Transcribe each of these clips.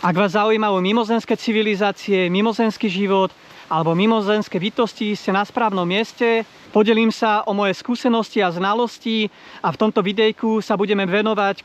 Ak vás zaujímajú mimozemské civilizácie, mimozemský život alebo mimozemské bytosti, ste na správnom mieste. Podelím sa o moje skúsenosti a znalosti a v tomto videjku sa budeme venovať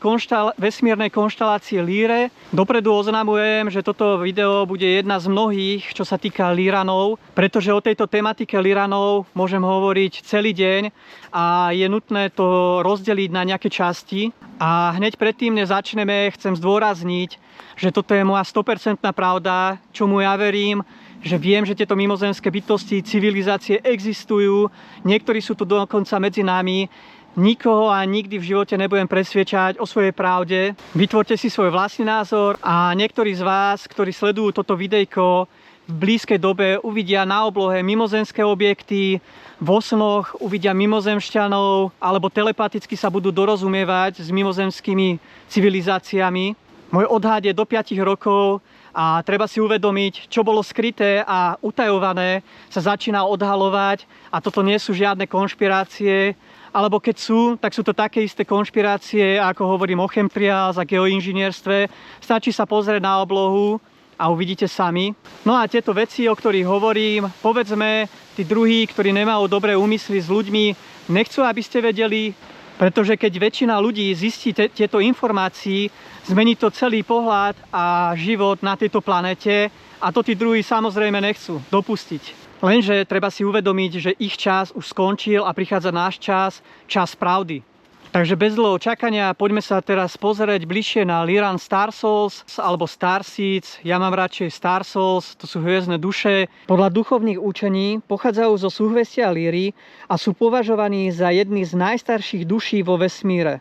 vesmírnej konštelácii Líre. Dopredu oznamujem, že toto video bude jedna z mnohých, čo sa týka Líranov, pretože o tejto tematike Líranov môžem hovoriť celý deň a je nutné to rozdeliť na nejaké časti. A hneď predtým, než začneme, chcem zdôrazniť, že toto je moja 100% pravda, čomu ja verím, že viem, že tieto mimozemské bytosti, civilizácie existujú, niektorí sú tu dokonca medzi nami. Nikoho a nikdy v živote nebudem presviečať o svojej pravde. Vytvorte si svoj vlastný názor a niektorí z vás, ktorí sledujú toto videjko, v blízkej dobe uvidia na oblohe mimozemské objekty, vo snoch uvidia mimozemšťanov alebo telepaticky sa budú dorozumievať s mimozemskými civilizáciami. Môj odhad je do 5 rokov a treba si uvedomiť, čo bolo skryté a utajované, sa začína odhalovať a toto nie sú žiadne konšpirácie, alebo keď sú, tak sú to také isté konšpirácie, ako hovorím o chemtriáls a geoinžinierstve. Stačí sa pozrieť na oblohu a uvidíte sami. No a tieto veci, o ktorých hovorím, povedzme, tí druhí, ktorí nemajú dobré úmysly s ľuďmi, nechcú, aby ste vedeli, pretože keď väčšina ľudí zistí tieto informácie, zmení to celý pohľad a život na tejto planete a to tí druhí samozrejme nechcú dopustiť. Lenže treba si uvedomiť, že ich čas už skončil a prichádza náš čas, čas pravdy. Takže bez dlhého čakania poďme sa teraz pozrieť bližšie na Lyran Star Souls alebo Star Seeds. Ja mám radšej Star Souls, to sú hviezdne duše. Podľa duchovných učení pochádzajú zo súhvestia Líry a sú považovaní za jedny z najstarších duší vo vesmíre.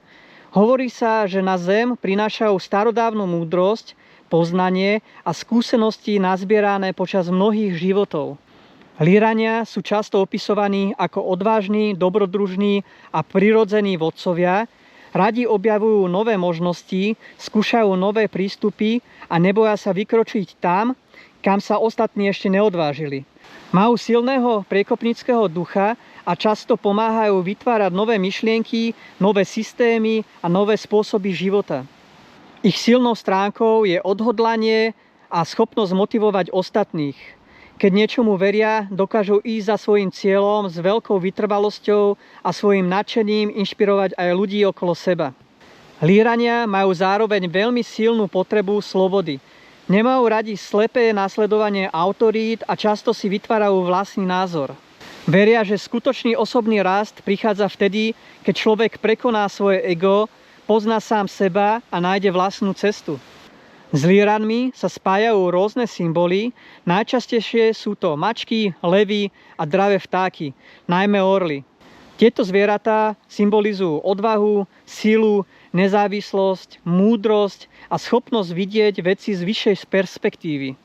Hovorí sa, že na Zem prinášajú starodávnu múdrosť, poznanie a skúsenosti nazbierané počas mnohých životov. Lírania sú často opisovaní ako odvážni, dobrodružní a prirodzení vodcovia, radi objavujú nové možnosti, skúšajú nové prístupy a neboja sa vykročiť tam, kam sa ostatní ešte neodvážili. Majú silného priekopníckeho ducha a často pomáhajú vytvárať nové myšlienky, nové systémy a nové spôsoby života. Ich silnou stránkou je odhodlanie a schopnosť motivovať ostatných. Keď niečomu veria, dokážu ísť za svojím cieľom s veľkou vytrvalosťou a svojim nadšením inšpirovať aj ľudí okolo seba. Lírania majú zároveň veľmi silnú potrebu slobody. Nemajú radi slepé nasledovanie autorít a často si vytvárajú vlastný názor. Veria, že skutočný osobný rast prichádza vtedy, keď človek prekoná svoje ego, pozná sám seba a nájde vlastnú cestu. S Líranmi sa spájajú rôzne symboly, najčastejšie sú to mačky, levy a dravé vtáky, najmä orly. Tieto zvieratá symbolizujú odvahu, silu, nezávislosť, múdrosť a schopnosť vidieť veci z vyššej perspektívy.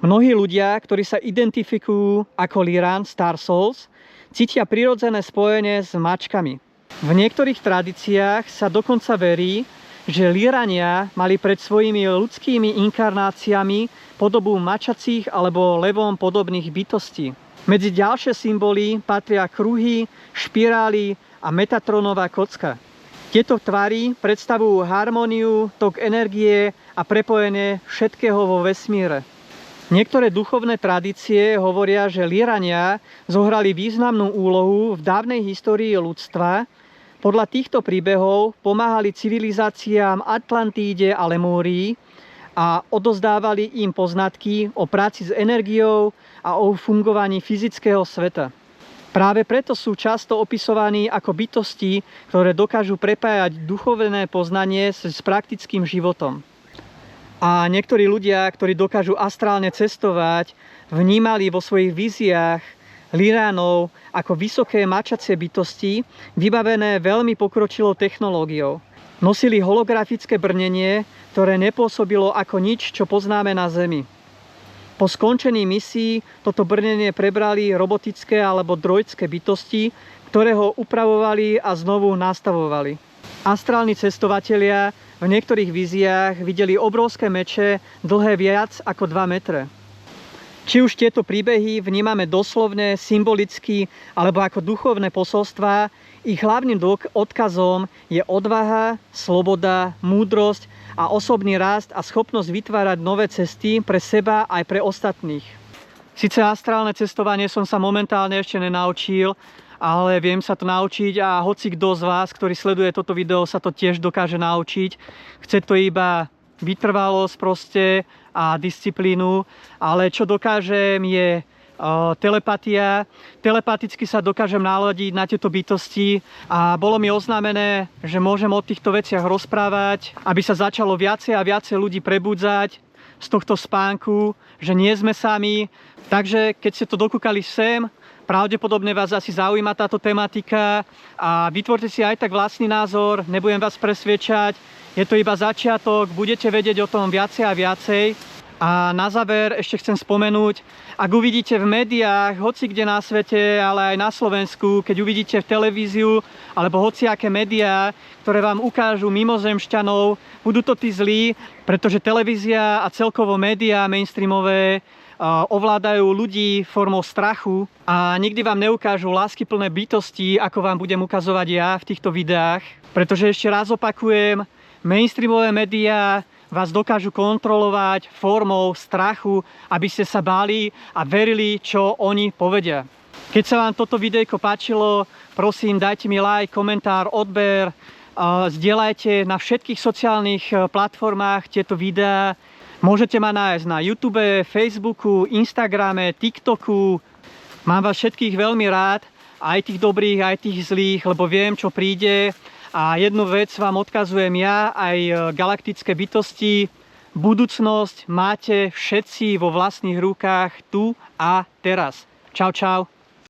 Mnohí ľudia, ktorí sa identifikujú ako Lyran Star Souls, cítia prirodzené spojenie s mačkami. V niektorých tradíciách sa dokonca verí, že Lyrania mali pred svojimi ľudskými inkarnáciami podobu mačacích alebo levom podobných bytostí. Medzi ďalšie symboly patria kruhy, špirály a Metatronová kocka. Tieto tvary predstavujú harmóniu, tok energie a prepojenie všetkého vo vesmíre. Niektoré duchovné tradície hovoria, že Lyrania zohrali významnú úlohu v dávnej histórii ľudstva. Podľa týchto príbehov pomáhali civilizáciám Atlantíde a Lemúrii a odozdávali im poznatky o práci s energiou a o fungovaní fyzického sveta. Práve preto sú často opisovaní ako bytosti, ktoré dokážu prepájať duchovné poznanie s praktickým životom. A niektorí ľudia, ktorí dokážu astrálne cestovať, vnímali vo svojich víziách Lyranov ako vysoké mačacie bytosti, vybavené veľmi pokročilou technológiou. Nosili holografické brnenie, ktoré nepôsobilo ako nič, čo poznáme na Zemi. Po skončení misií toto brnenie prebrali robotické alebo droidské bytosti, ktoré ho upravovali a znovu nastavovali. Astrálni cestovatelia v niektorých víziách videli obrovské meče dlhé viac ako 2 metre. Či už tieto príbehy vnímame doslovne, symbolicky alebo ako duchovné posolstvá, ich hlavným odkazom je odvaha, sloboda, múdrosť a osobný rast a schopnosť vytvárať nové cesty pre seba aj pre ostatných. Sice astrálne cestovanie som sa momentálne ešte nenaučil, ale viem sa to naučiť a hoci kto z vás, ktorý sleduje toto video, sa to tiež dokáže naučiť. Chce to iba vytrvalosť proste a disciplínu, ale čo dokážem je telepatia. Telepaticky sa dokážem naladiť na tieto bytosti a bolo mi oznámené, že môžem o týchto veciach rozprávať, aby sa začalo viacej a viacej ľudí prebudzať z tohto spánku, že nie sme sami. Takže keď ste to dokúkali sem, pravdepodobne vás asi zaujíma táto tematika a vytvorte si aj tak vlastný názor, nebudem vás presviečať, je to iba začiatok, budete vedieť o tom viacej a viacej. A na záver ešte chcem spomenúť, ak uvidíte v médiách, hoci kde na svete, ale aj na Slovensku, keď uvidíte v televíziu alebo hociaké médiá, ktoré vám ukážu mimozemšťanov, budú to tí zlí, pretože televízia a celkovo médiá mainstreamové ovládajú ľudí formou strachu a nikdy vám neukážu láskyplné bytosti, ako vám budem ukazovať ja v týchto videách. Pretože ešte raz opakujem, mainstreamové médiá vás dokážu kontrolovať formou strachu, aby ste sa báli a verili, čo oni povedia. Keď sa vám toto videjko páčilo, prosím, dajte mi like, komentár, odber, zdieľajte na všetkých sociálnych platformách tieto videá. Môžete ma nájsť na YouTube, Facebooku, Instagrame, TikToku. Mám vás všetkých veľmi rád, aj tých dobrých, aj tých zlých, lebo viem, čo príde. A jednu vec vám odkazujem ja, aj galaktické bytosti. Budúcnosť máte všetci vo vlastných rukách tu a teraz. Čau, čau.